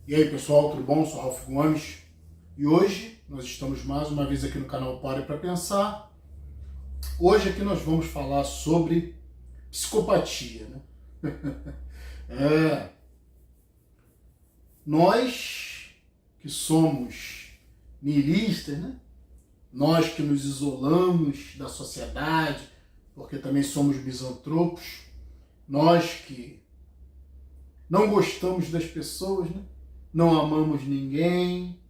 E aí pessoal, tudo bom? Sou Ralf Gomes e hoje nós estamos mais uma vez aqui no canal Pare para Pensar. Hoje aqui nós vamos falar sobre psicopatia, né? Nós que somos nihilistas, né? Nós que nos isolamos da sociedade, porque também somos misantropos, nós que não gostamos das pessoas, né? Não amamos ninguém,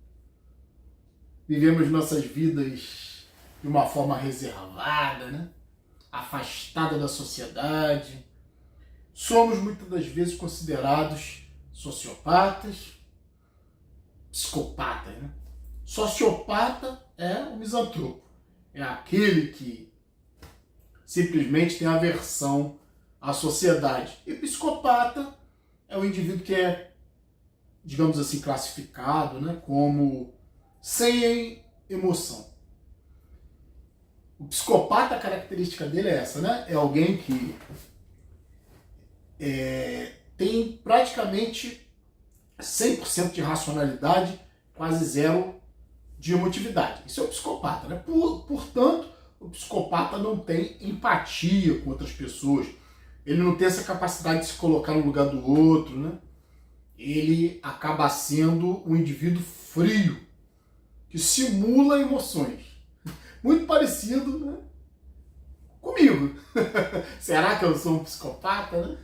vivemos nossas vidas de uma forma reservada, né? Afastada da sociedade. Somos muitas das vezes considerados sociopatas, psicopatas, né? Sociopata é o misantropo, é aquele que simplesmente tem aversão à sociedade. E psicopata é o indivíduo que é, digamos assim, classificado, né, como sem emoção. O psicopata, a característica dele é essa, né? É alguém que tem praticamente 100% de racionalidade, quase zero de emotividade. Isso é o psicopata, né? Portanto, o psicopata não tem empatia com outras pessoas. Ele não tem essa capacidade de se colocar no lugar do outro, né? Ele acaba sendo um indivíduo frio, que simula emoções. Muito parecido, né, comigo. Será que eu sou um psicopata, né?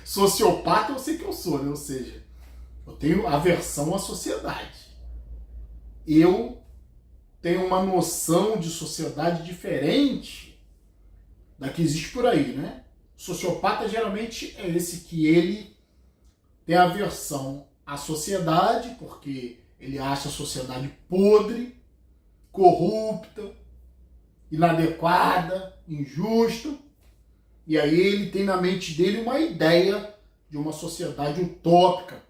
Sociopata eu sei que eu sou, né? Ou seja, eu tenho aversão à sociedade. Eu tenho uma noção de sociedade diferente da que existe por aí, né? Sociopata geralmente é esse que ele tem aversão à sociedade, porque ele acha a sociedade podre, corrupta, inadequada, injusta, e aí ele tem na mente dele uma ideia de uma sociedade utópica,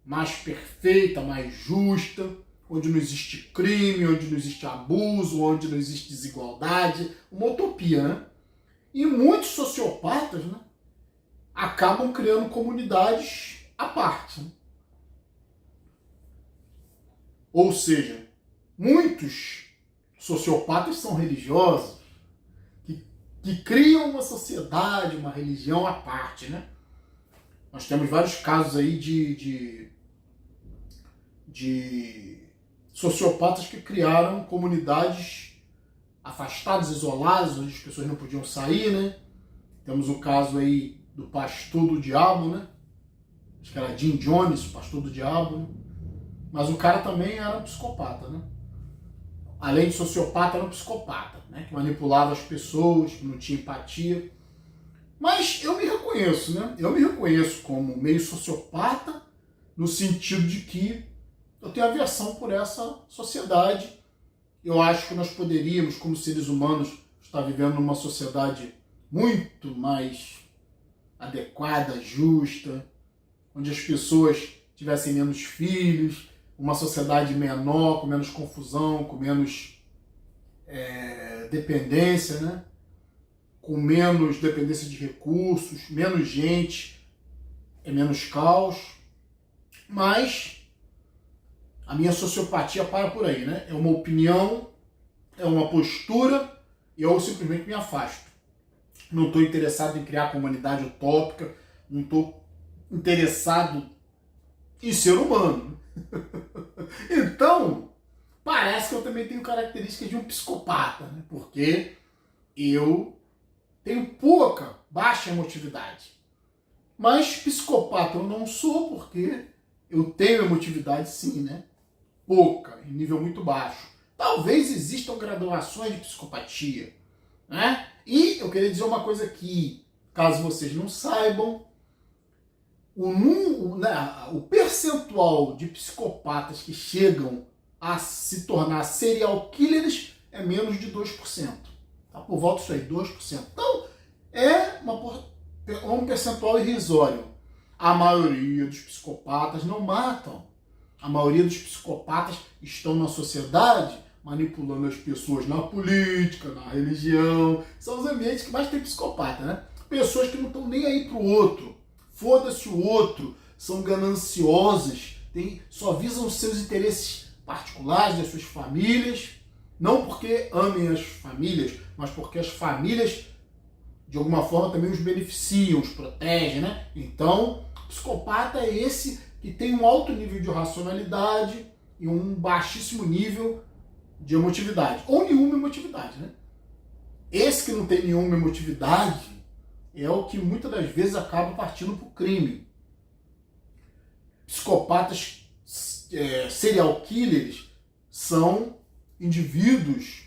mais perfeita, mais justa, onde não existe crime, onde não existe abuso, onde não existe desigualdade, uma utopia, né? E muitos sociopatas, né, acabam criando comunidades à parte, né? Ou seja, muitos sociopatas são religiosos, que criam uma sociedade, uma religião à parte, né? Nós temos vários casos aí de sociopatas que criaram comunidades afastadas, isoladas, onde as pessoas não podiam sair, né? Temos o caso aí do pastor do diabo, né? Acho que era Jim Jones, o pastor do diabo, né? Mas o cara também era um psicopata, né? Além de sociopata, era um psicopata, né? Que manipulava as pessoas, que não tinha empatia. Mas eu me reconheço, né? Eu me reconheço como meio sociopata, no sentido de que eu tenho aversão por essa sociedade. Eu acho que nós poderíamos, como seres humanos, estar vivendo numa sociedade muito mais adequada, justa, onde as pessoas tivessem menos filhos, uma sociedade menor, com menos confusão, com menos dependência, né? Com menos dependência de recursos, menos gente, menos caos. Mas a minha sociopatia para por aí, né? É uma opinião, é uma postura, e eu simplesmente me afasto. Não estou interessado em criar comunidade utópica, não estou interessado em ser humano. Então, parece que eu também tenho características de um psicopata, né? Porque eu tenho baixa emotividade. Mas psicopata eu não sou, porque eu tenho emotividade sim, né? Pouca, em nível muito baixo. Talvez existam graduações de psicopatia, né? E eu queria dizer uma coisa aqui, caso vocês não saibam, o percentual de psicopatas que chegam a se tornar serial killers é menos de 2%. Tá? Por volta disso aí, 2%. Então, é um percentual irrisório. A maioria dos psicopatas não matam. A maioria dos psicopatas estão na sociedade manipulando as pessoas na política, na religião. São os ambientes que mais tem psicopata, né? Pessoas que não estão nem aí pro outro. Foda-se o outro. São gananciosas, só visam os seus interesses particulares, das suas famílias, não porque amem as famílias, mas porque as famílias, de alguma forma, também os beneficiam, os protegem, né? Então, o psicopata é esse que tem um alto nível de racionalidade e um baixíssimo nível de emotividade, ou nenhuma emotividade, né? Esse que não tem nenhuma emotividade é o que muitas das vezes acaba partindo para o crime. Psicopatas, serial killers, são indivíduos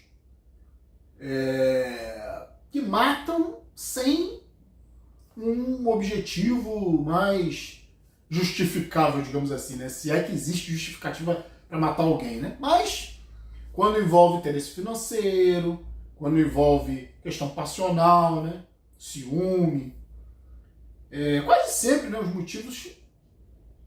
que matam sem um objetivo mais justificável, digamos assim, né? Se é que existe justificativa para matar alguém, né? Mas quando envolve interesse financeiro, quando envolve questão passional, né? Ciúme, quase sempre, né, os motivos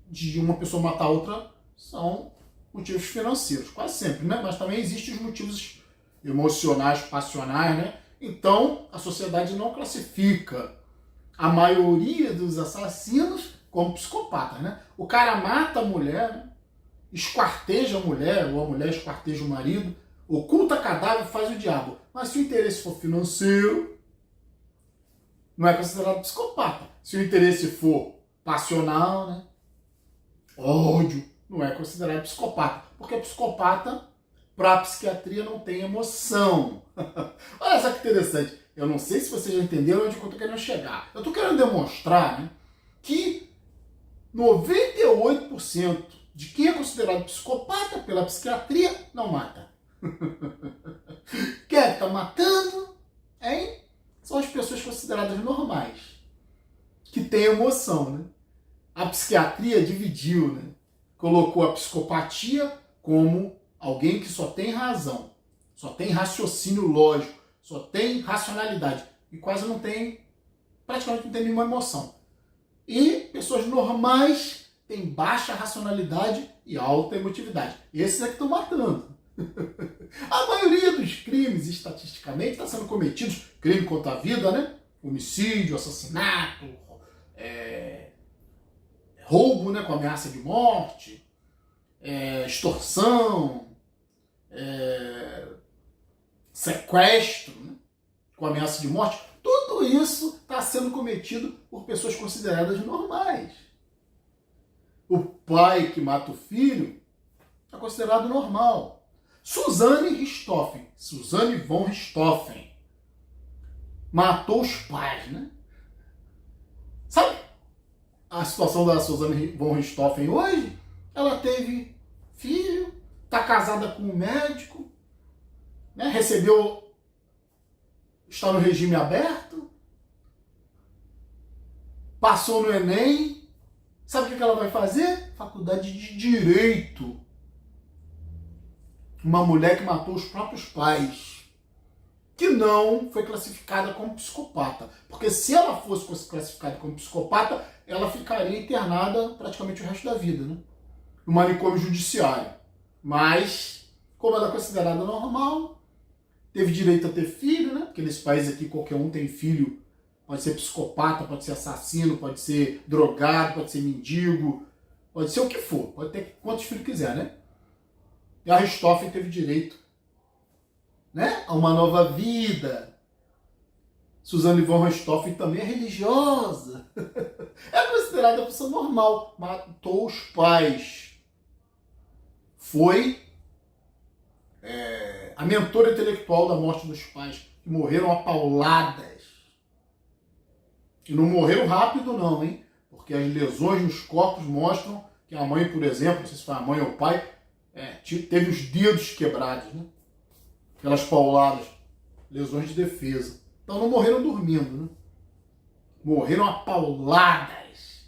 de uma pessoa matar outra são motivos financeiros, quase sempre, né? Mas também existem os motivos emocionais, passionais, né? Então, a sociedade não classifica a maioria dos assassinos como psicopatas, né? O cara mata a mulher, né? Esquarteja a mulher, ou a mulher esquarteja o marido, oculta cadáver, faz o diabo. Mas se o interesse for financeiro, não é considerado psicopata. Se o interesse for passional, né? Ódio, não é considerado psicopata. Porque psicopata, para a psiquiatria, não tem emoção. Olha só que interessante. Eu não sei se vocês já entenderam onde eu estou querendo chegar. Eu estou querendo demonstrar, né, que 98% de quem é considerado psicopata pela psiquiatria não mata. Quem é que está matando, hein? São as pessoas consideradas normais, que têm emoção, né? A psiquiatria dividiu, né? Colocou a psicopatia como alguém que só tem razão, só tem raciocínio lógico, só tem racionalidade e quase não tem, praticamente não tem nenhuma emoção. E pessoas normais têm baixa racionalidade e alta emotividade. Esses é que estão matando. A maioria dos crimes, estatisticamente, está sendo cometidos, crime contra a vida, né? Homicídio, assassinato, roubo, né, com ameaça de morte, extorsão, sequestro, né, com ameaça de morte. Tudo isso está sendo cometido por pessoas consideradas normais. O pai que mata o filho é considerado normal. Suzanne von Richthofen, matou os pais, né? Sabe a situação da Suzanne von Richthofen hoje? Ela teve filho, está casada com um médico, né? Está no regime aberto, passou no Enem. Sabe o que ela vai fazer? Faculdade de Direito. Uma mulher que matou os próprios pais, que não foi classificada como psicopata. Porque se ela fosse classificada como psicopata, ela ficaria internada praticamente o resto da vida, né? No manicômio judiciário. Mas, como ela é considerada normal, teve direito a ter filho, né? Porque nesse país aqui qualquer um tem filho, pode ser psicopata, pode ser assassino, pode ser drogado, pode ser mendigo, pode ser o que for, pode ter quantos filhos quiser, né? E a Richthofen teve direito, né, a uma nova vida. Suzanne von Richthofen também é religiosa. É considerada pessoa normal. Matou os pais. Foi a mentora intelectual da morte dos pais, que morreram apauladas. E não morreram rápido não, hein? Porque as lesões nos corpos mostram que a mãe, por exemplo, não sei se foi a mãe ou o pai, teve os dedos quebrados, né? Aquelas pauladas, lesões de defesa. Então não morreram dormindo, né? Morreram apauladas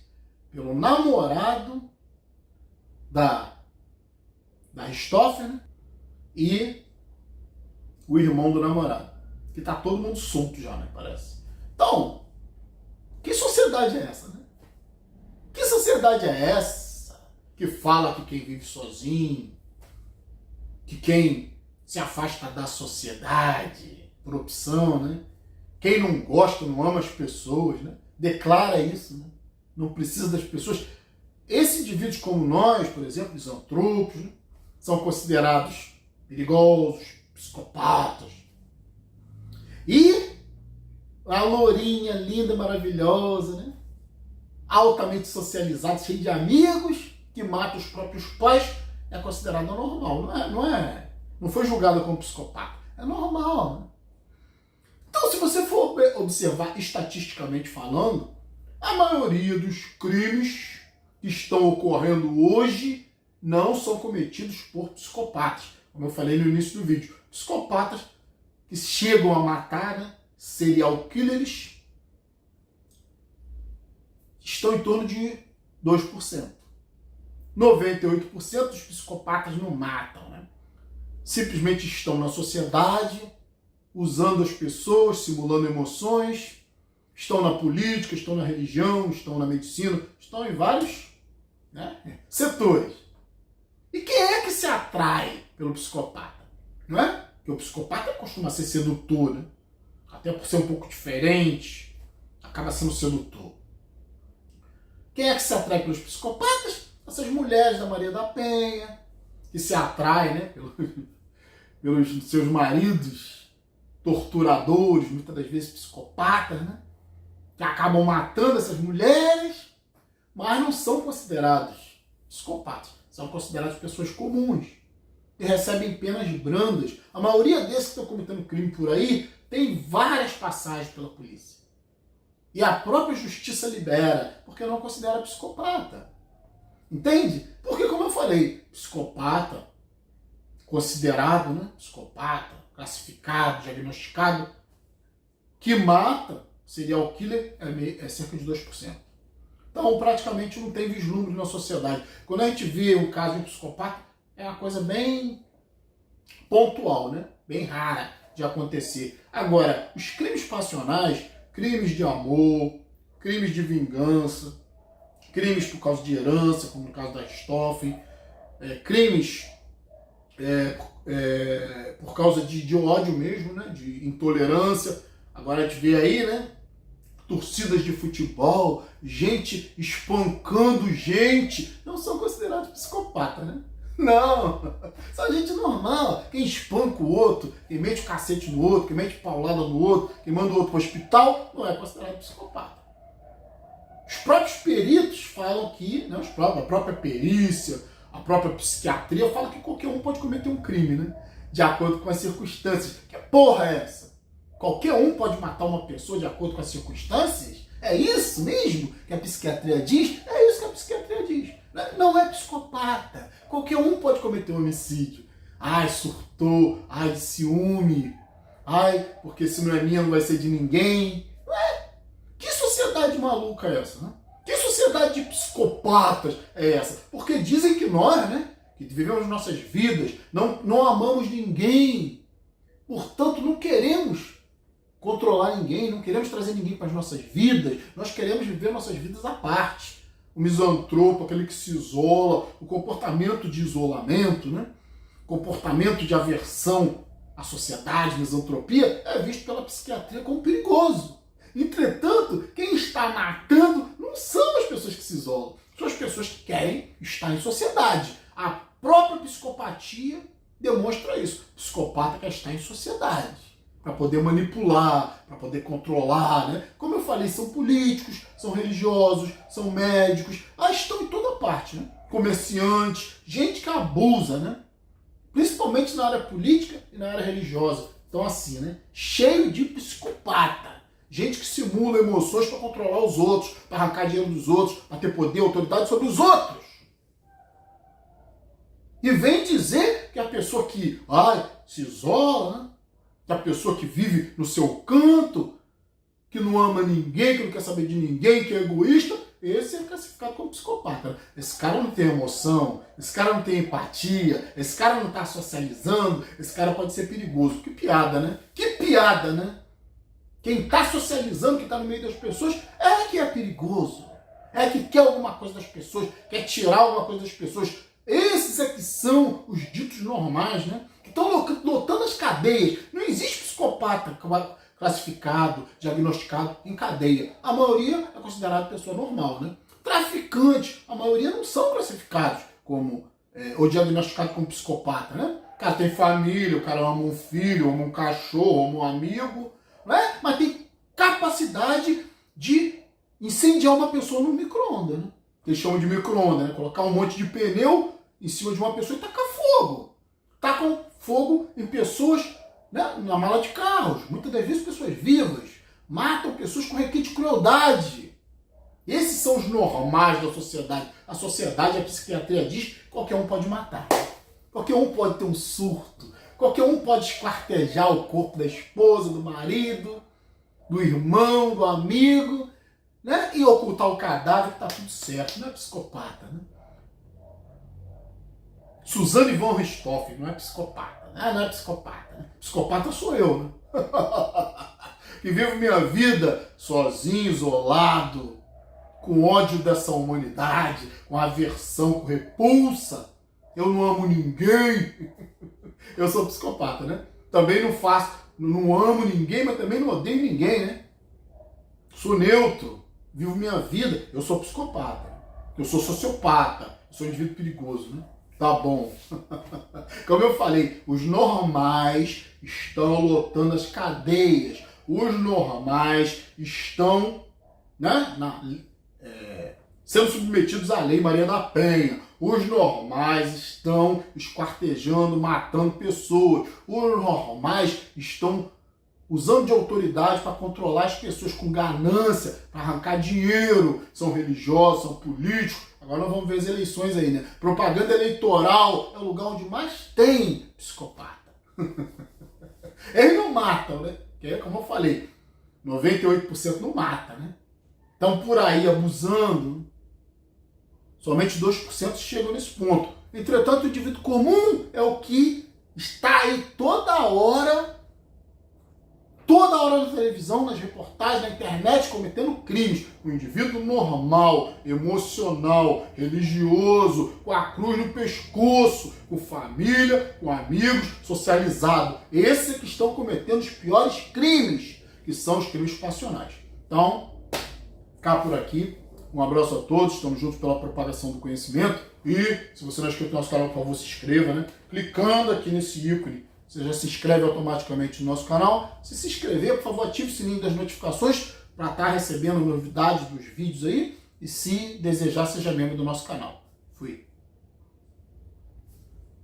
pelo namorado da Richthofen, né? E o irmão do namorado. Que tá todo mundo solto já, né? Parece. Então, que sociedade é essa, né? Que sociedade é essa que fala que quem vive sozinho, que quem se afasta da sociedade por opção, né? Quem não gosta, não ama as pessoas, né? Declara isso, né? Não precisa das pessoas. esses indivíduos como nós, por exemplo, misantropos, né, são considerados perigosos, psicopatas. E a lourinha linda, maravilhosa, né? Altamente socializada, cheia de amigos, que mata os próprios pais, é considerada normal. Não foi julgada como psicopata. É normal, né? Então, se você for observar estatisticamente falando, a maioria dos crimes que estão ocorrendo hoje não são cometidos por psicopatas. Como eu falei no início do vídeo, psicopatas que chegam a matar, né, serial killers, estão em torno de 2%. 98% dos psicopatas não matam, né? Simplesmente estão na sociedade, usando as pessoas, simulando emoções, estão na política, estão na religião, estão na medicina, estão em vários, né, setores. E quem é que se atrai pelo psicopata? Não é? Porque o psicopata costuma ser sedutor, né? Até por ser um pouco diferente, acaba sendo sedutor. Quem é que se atrai pelos psicopatas? Essas mulheres da Maria da Penha, que se atraem, né, pelos seus maridos torturadores, muitas das vezes psicopatas, né, que acabam matando essas mulheres, mas não são considerados psicopatas. São considerados pessoas comuns, que recebem penas brandas. A maioria desses que estão cometendo crime por aí tem várias passagens pela polícia. E a própria justiça libera, porque não considera psicopata. Entende? Porque, como eu falei, psicopata, considerado, né, psicopata, classificado, diagnosticado, que mata, serial killer, é cerca de 2%. Então, praticamente não tem vislumbre na sociedade. Quando a gente vê um caso de um psicopata, é uma coisa bem pontual, né? Bem rara de acontecer. Agora, os crimes passionais, crimes de amor, crimes de vingança, crimes por causa de herança, como no caso da Stoffen, crimes por causa de ódio mesmo, né? De intolerância. Agora a gente vê aí, né, torcidas de futebol, gente espancando gente, não são considerados psicopatas, né? Não, são gente normal. Quem espanca o outro, quem mete o cacete no outro, quem mete paulada no outro, quem manda o outro para o hospital, não é considerado psicopata. Os próprios peritos falam que, né, a própria perícia, a própria psiquiatria fala que qualquer um pode cometer um crime, né? De acordo com as circunstâncias. Que porra é essa? Qualquer um pode matar uma pessoa de acordo com as circunstâncias? É isso mesmo que a psiquiatria diz? É isso que a psiquiatria diz. Não é psicopata. Qualquer um pode cometer um homicídio. Ai, surtou. Ai, ciúme. Ai, porque se não é minha não vai ser de ninguém. Que sociedade maluca é essa, né? Que sociedade de psicopatas é essa? Porque dizem que nós, né, que vivemos nossas vidas, não amamos ninguém. Portanto, não queremos controlar ninguém, não queremos trazer ninguém para as nossas vidas, nós queremos viver nossas vidas à parte. O misantropo, aquele que se isola, o comportamento de isolamento, né? Comportamento de aversão à sociedade, misantropia, é visto pela psiquiatria como perigoso. Entretanto, quem está matando não são as pessoas que se isolam, são as pessoas que querem estar em sociedade. A própria psicopatia demonstra isso. O psicopata quer estar em sociedade, para poder manipular, para poder controlar, né? Como eu falei, são políticos, são religiosos, são médicos, estão em toda parte, né? Comerciantes, gente que abusa, né? Principalmente na área política e na área religiosa. Então assim, né? Cheio de psicopata. Gente que simula emoções para controlar os outros, para arrancar dinheiro dos outros, para ter poder, autoridade sobre os outros. E vem dizer que a pessoa que se isola, né? Que a pessoa que vive no seu canto, que não ama ninguém, que não quer saber de ninguém, que é egoísta, esse é classificado como psicopata. Esse cara não tem emoção, esse cara não tem empatia, esse cara não está socializando, esse cara pode ser perigoso. Que piada, né? Que piada, né? Quem está socializando, que está no meio das pessoas, é que é perigoso. É que quer alguma coisa das pessoas, quer tirar alguma coisa das pessoas. Esses é que são os ditos normais, né? Que estão lotando as cadeias. Não existe psicopata classificado, diagnosticado em cadeia. A maioria é considerada pessoa normal, né? Traficantes, a maioria não são classificados como, ou diagnosticados como psicopata, né? O cara tem família, o cara ama um filho, ama um cachorro, ama um amigo, né? Mas tem capacidade de incendiar uma pessoa no micro-ondas, né? Eles chamam de micro-ondas, né? Colocar um monte de pneu em cima de uma pessoa e tacar fogo. Tacam fogo em pessoas, né? Na mala de carros, muitas das vezes pessoas vivas. Matam pessoas com requinte de crueldade. Esses são os normais da sociedade. A sociedade, a psiquiatria diz que qualquer um pode matar. Qualquer um pode ter um surto. Qualquer um pode esquartejar o corpo da esposa, do marido, do irmão, do amigo, né? E ocultar o cadáver, que tá tudo certo. Não é psicopata, né? Suzane von Richthofen não é psicopata. Não é psicopata. Né? Psicopata sou eu, né? Que vivo minha vida sozinho, isolado, com ódio dessa humanidade, com aversão, com repulsa. Eu não amo ninguém. Eu sou psicopata, né? Também não amo ninguém, mas também não odeio ninguém, né? Sou neutro, vivo minha vida. Eu sou psicopata. Eu sou sociopata. Eu sou um indivíduo perigoso, né? Tá bom. Como eu falei, os normais estão lotando as cadeias. Os normais estão, né, sendo submetidos à Lei Maria da Penha. Os normais estão esquartejando, matando pessoas. Os normais estão usando de autoridade para controlar as pessoas com ganância, para arrancar dinheiro. São religiosos, são políticos. Agora nós vamos ver as eleições aí, né? Propaganda eleitoral é o lugar onde mais tem psicopata. Eles não matam, né? Porque, como eu falei, 98% não mata, né? Estão por aí abusando. Somente 2% chegam nesse ponto. Entretanto, o indivíduo comum é o que está aí toda hora na televisão, nas reportagens, na internet, cometendo crimes. Um indivíduo normal, emocional, religioso, com a cruz no pescoço, com família, com amigos, socializado. Esses que estão cometendo os piores crimes, que são os crimes passionais. Então, ficar por aqui. Um abraço a todos, estamos juntos pela propagação do conhecimento. E se você não é inscrito no nosso canal, por favor, se inscreva, né? Clicando aqui nesse ícone, você já se inscreve automaticamente no nosso canal. Se inscrever, por favor, ative o sininho das notificações para estar recebendo novidades dos vídeos aí. E se desejar, seja membro do nosso canal. Fui.